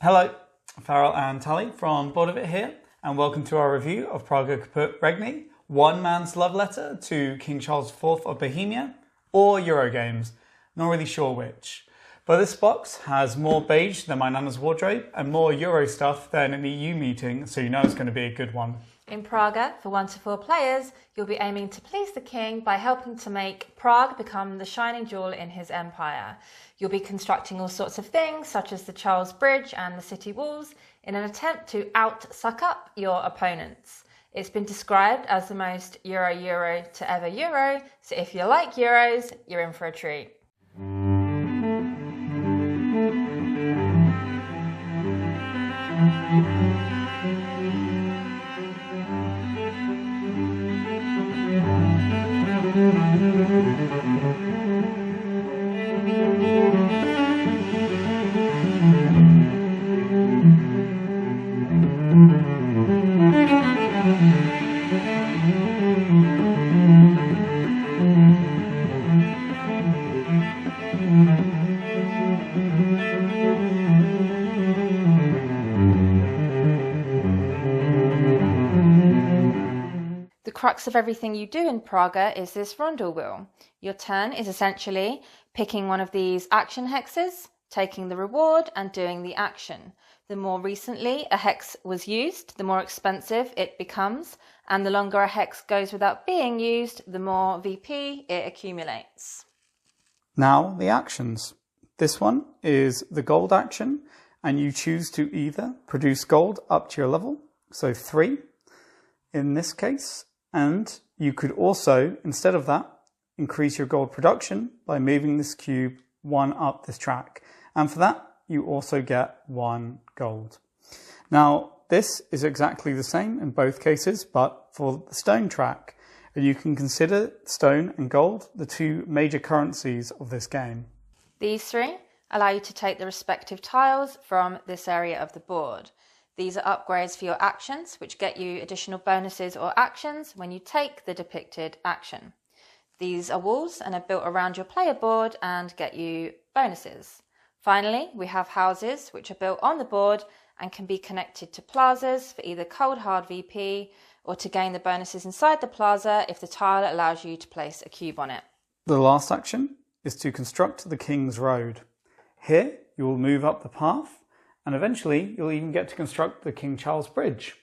Hello, Farrell and Tally from Board of It here, and welcome to our review of Praga Caput Regni, one man's love letter to King Charles IV of Bohemia, or Eurogames, not really sure which. But this box has more beige than my nana's wardrobe and more Euro stuff than an EU meeting, so you know it's going to be a good one. In Praga, for 1 to 4 players, you'll be aiming to please the king by helping to make Prague become the shining jewel in his empire. You'll be constructing all sorts of things, such as the Charles Bridge and the city walls, in an attempt to out-suck up your opponents. It's been described as the most Euro to ever Euro, so if you like Euros, you're in for a treat. The crux of everything you do in Praga is this rondel wheel. Your turn is essentially picking one of these action hexes, taking the reward and doing the action. The more recently a hex was used, the more expensive it becomes, and the longer a hex goes without being used, the more VP it accumulates. Now the actions. This one is the gold action, and you choose to either produce gold up to your level, so 3 in this case, and you could also, instead of that, increase your gold production by moving this cube 1 up this track. And for that, you also get 1 gold. Now, this is exactly the same in both cases, but for the stone track. And you can consider stone and gold the 2 major currencies of this game. These 3 allow you to take the respective tiles from this area of the board. These are upgrades for your actions, which get you additional bonuses or actions when you take the depicted action. These are walls and are built around your player board and get you bonuses. Finally, we have houses, which are built on the board and can be connected to plazas for either cold hard VP or to gain the bonuses inside the plaza if the tile allows you to place a cube on it. The last action is to construct the King's Road. Here, you will move up the path, and eventually you'll even get to construct the King Charles Bridge.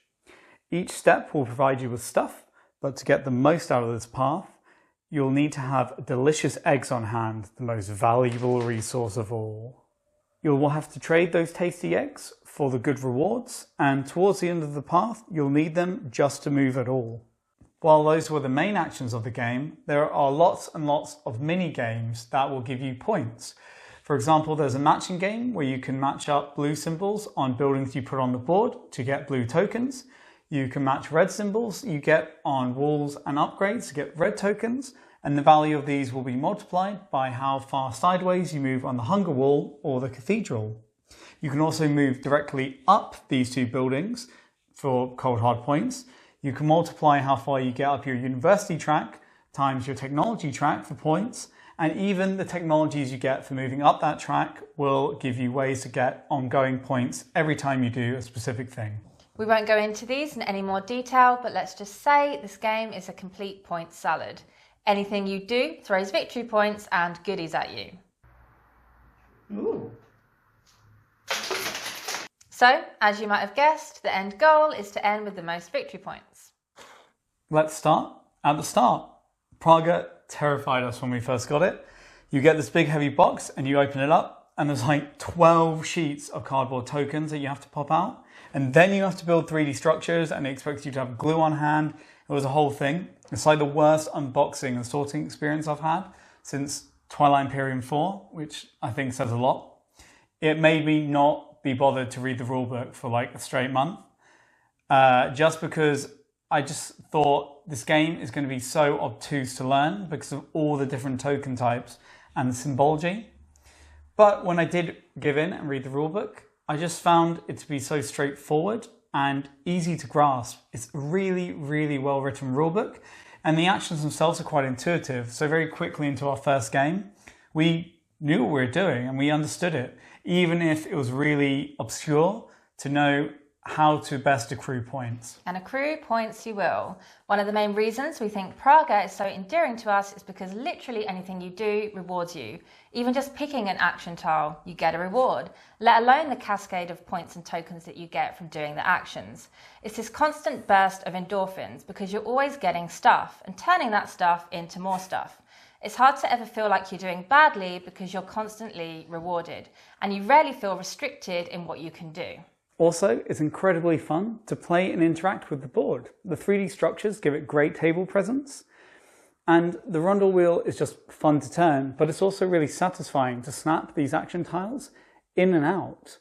Each step will provide you with stuff, but to get the most out of this path, you'll need to have delicious eggs on hand, the most valuable resource of all. You'll have to trade those tasty eggs for the good rewards, and towards the end of the path, you'll need them just to move at all. While those were the main actions of the game, there are lots and lots of mini games that will give you points. For example, there's a matching game where you can match up blue symbols on buildings you put on the board to get blue tokens. You can match red symbols you get on walls and upgrades to get red tokens, and the value of these will be multiplied by how far sideways you move on the hunger wall or the cathedral. You can also move directly up these 2 buildings for cold hard points. You can multiply how far you get up your university track times your technology track for points, and even the technologies you get for moving up that track will give you ways to get ongoing points every time you do a specific thing. We won't go into these in any more detail, but let's just say this game is a complete point salad. Anything you do throws victory points and goodies at you. Ooh. So, as you might have guessed, the end goal is to end with the most victory points. Let's start at the start. Praga terrified us when we first got it. You get this big heavy box and you open it up and there's like 12 sheets of cardboard tokens that you have to pop out. And then you have to build 3D structures and it expects you to have glue on hand. It was a whole thing. It's like the worst unboxing and sorting experience I've had since Twilight Imperium 4, which I think says a lot. It made me not be bothered to read the rulebook for like a straight month. Just because I just thought this game is going to be so obtuse to learn because of all the different token types and the symbology. But when I did give in and read the rulebook, I just found it to be so straightforward and easy to grasp. It's a really, really well written rulebook, and the actions themselves are quite intuitive. So very quickly into our first game, we knew what we were doing and we understood it. even if it was really obscure, to know how to best accrue points. And accrue points you will. One of the main reasons we think Praga is so endearing to us is because literally anything you do rewards you. Even just picking an action tile, you get a reward, let alone the cascade of points and tokens that you get from doing the actions. It's this constant burst of endorphins because you're always getting stuff and turning that stuff into more stuff. It's hard to ever feel like you're doing badly because you're constantly rewarded and you rarely feel restricted in what you can do. Also, it's incredibly fun to play and interact with the board. The 3D structures give it great table presence, and the rondel wheel is just fun to turn, but it's also really satisfying to snap these action tiles in and out.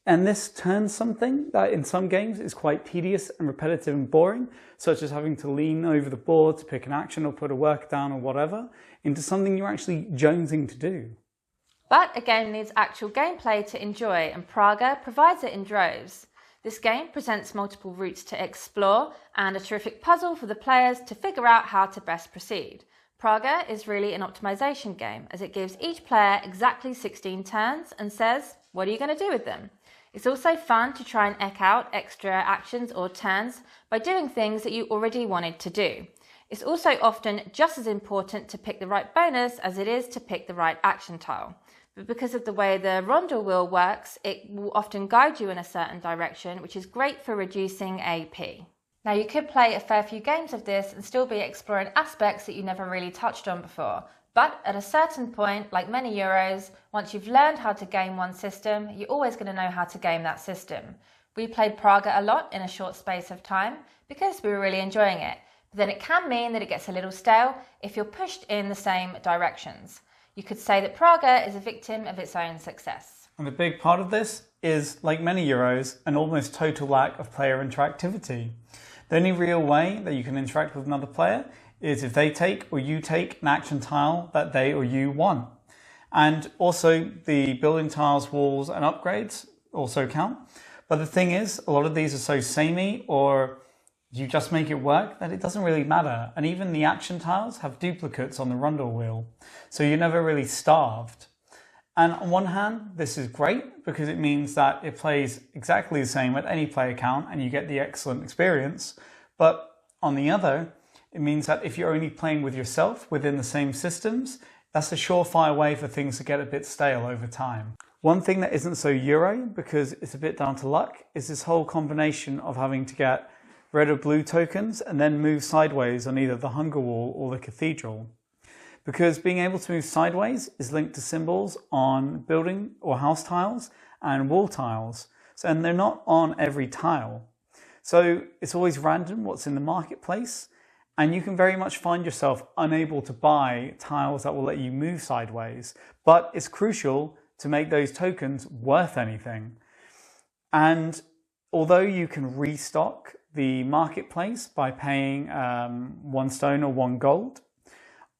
And this turns something that in some games is quite tedious and repetitive and boring, such as having to lean over the board to pick an action or put a work down or whatever, into something you're actually jonesing to do. But a game needs actual gameplay to enjoy, and Praga provides it in droves. This game presents multiple routes to explore and a terrific puzzle for the players to figure out how to best proceed. Praga is really an optimization game, as it gives each player exactly 16 turns and says, what are you going to do with them? It's also fun to try and eke out extra actions or turns by doing things that you already wanted to do. It's also often just as important to pick the right bonus as it is to pick the right action tile. But because of the way the rondel wheel works, it will often guide you in a certain direction, which is great for reducing AP. Now, you could play a fair few games of this and still be exploring aspects that you never really touched on before. But at a certain point, like many Euros, once you've learned how to game one system, you're always going to know how to game that system. We played Praga a lot in a short space of time because we were really enjoying it. But then it can mean that it gets a little stale if you're pushed in the same directions. You could say that Praga is a victim of its own success. And a big part of this is, like many Euros, an almost total lack of player interactivity. The only real way that you can interact with another player is if they take or you take an action tile that they or you want. And also the building tiles, walls and upgrades also count. But the thing is, a lot of these are so samey or you just make it work that it doesn't really matter. And even the action tiles have duplicates on the rondel wheel. So you're never really starved. And on one hand, this is great because it means that it plays exactly the same at any player count and you get the excellent experience. But on the other, it means that if you're only playing with yourself within the same systems, that's a surefire way for things to get a bit stale over time. One thing that isn't so Euro, because it's a bit down to luck, is this whole combination of having to get red or blue tokens and then move sideways on either the hunger wall or the cathedral. Because being able to move sideways is linked to symbols on building or house tiles and wall tiles, and they're not on every tile. So it's always random what's in the marketplace, and you can very much find yourself unable to buy tiles that will let you move sideways, but it's crucial to make those tokens worth anything. And although you can restock the marketplace by paying 1 stone or 1 gold,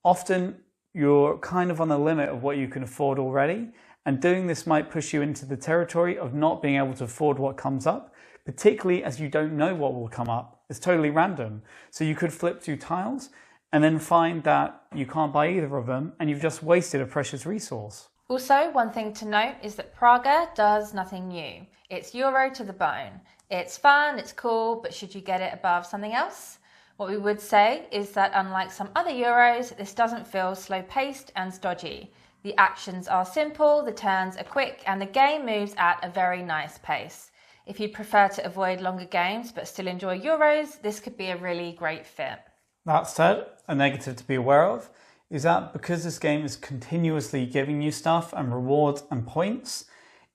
often you're kind of on the limit of what you can afford already, and doing this might push you into the territory of not being able to afford what comes up, particularly as you don't know what will come up. It's totally random. So you could flip 2 tiles and then find that you can't buy either of them and you've just wasted a precious resource. Also, one thing to note is that Praga does nothing new. It's Euro to the bone. It's fun, it's cool, but should you get it above something else? What we would say is that unlike some other Euros, this doesn't feel slow-paced and stodgy. The actions are simple, the turns are quick, and the game moves at a very nice pace. If you prefer to avoid longer games but still enjoy Euros, this could be a really great fit. That said, a negative to be aware of is that because this game is continuously giving you stuff and rewards and points,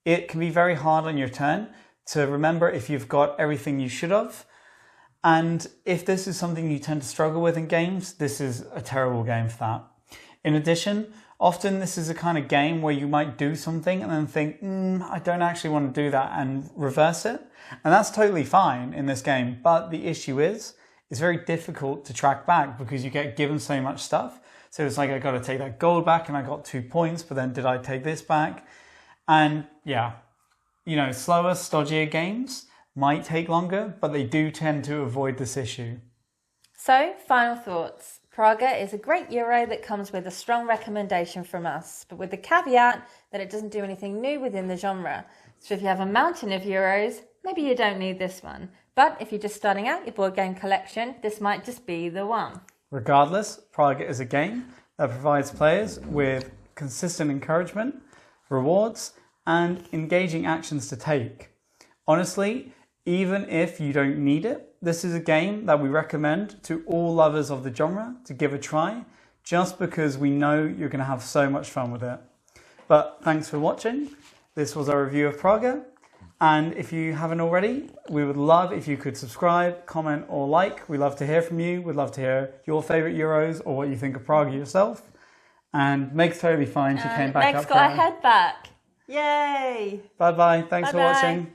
it can be very hard on your turn to remember if you've got everything you should have. And if this is something you tend to struggle with in games, this is a terrible game for that. In addition, often this is a kind of game where you might do something and then think, I don't actually want to do that, and reverse it. And that's totally fine in this game. But the issue is, it's very difficult to track back because you get given so much stuff. So it's like, I got to take that gold back and I got 2 points, but then did I take this back? And yeah, slower, stodgier games might take longer, but they do tend to avoid this issue. So, final thoughts. Praga is a great Euro that comes with a strong recommendation from us, but with the caveat that it doesn't do anything new within the genre. So if you have a mountain of Euros, maybe you don't need this one. But if you're just starting out your board game collection, this might just be the one. Regardless, Praga is a game that provides players with consistent encouragement, rewards, and engaging actions to take. Honestly, even if you don't need it, this is a game that we recommend to all lovers of the genre to give a try, just because we know you're going to have so much fun with it. But thanks for watching. This was our review of Praga. And if you haven't already, we would love if you could subscribe, comment or like. We'd love to hear from you. We'd love to hear your favourite Euros or what you think of Praga yourself. And Meg's totally fine. She came back up. Meg's got her head back. Yay! Bye-bye. Thanks for watching.